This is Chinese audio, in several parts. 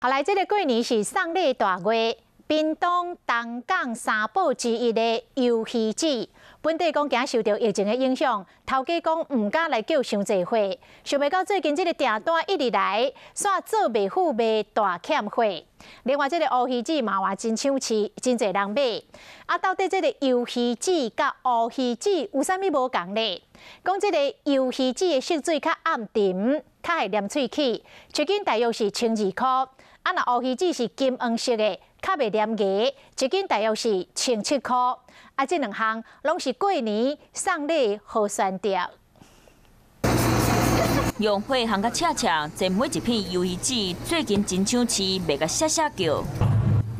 后来，这个过年是送礼大月，屏东东港三宝之一的游戏节，本地讲惊受到疫情的影响，头家讲唔敢来叫伤济货，想袂到最近这个订单一直来，煞做袂赴卖大欠货。另外，这个乌鱼子嘛话真抢市，真侪人买。啊，到底这个游鱼子甲乌鱼子有啥物无共呢？讲这个游鱼子的色水较暗沉，较会黏喙齿，一斤大约是12块。啊，那乌鱼子是金黄色的，较袂黏牙，一斤大约是17块。啊，这两项拢是过年送礼好选择。用火烘甲赤赤，这每一片鱿鱼子最近真抢市，卖甲写写叫。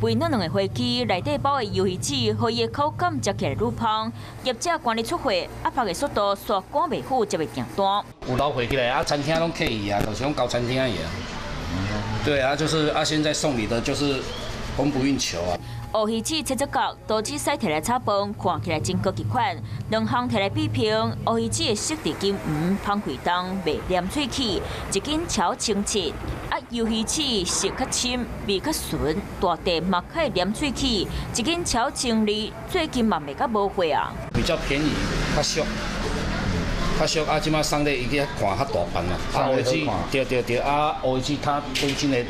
肥嫩嫩的花枝内底包的鱿鱼子，互伊的口感食起来愈香。业者赶日出货，压迫的速度煞赶袂赴才袂订单。有老回起来啊，餐厅拢客伊啊，就是讲高餐厅伊啊。对啊，就是啊，现在送礼的就是供不应求啊。乌鱼子切一角，刀子洗摕来炒饭，看起来真高级款。两项摕来比拼，乌鱼子的色地金黄，芳开重，袂黏喙齿，一斤超清澈。啊，鱿鱼子色较深，味较纯，大地嘛较会黏喙齿，一斤超清丽，最近嘛卖甲无货啊。比较便宜，较俗。较俗啊！即摆送礼伊去看较大盘嘛，啊，乌鱼子对啊，乌鱼子它本身的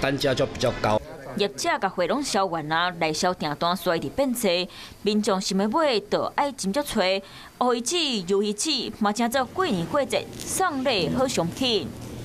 单价就比较高。业者甲货拢销完啊，内销订单随伫变多，民众想要买，就爱斟酌找乌鱼子、鱿鱼子，嘛正做过年过节送礼好商品。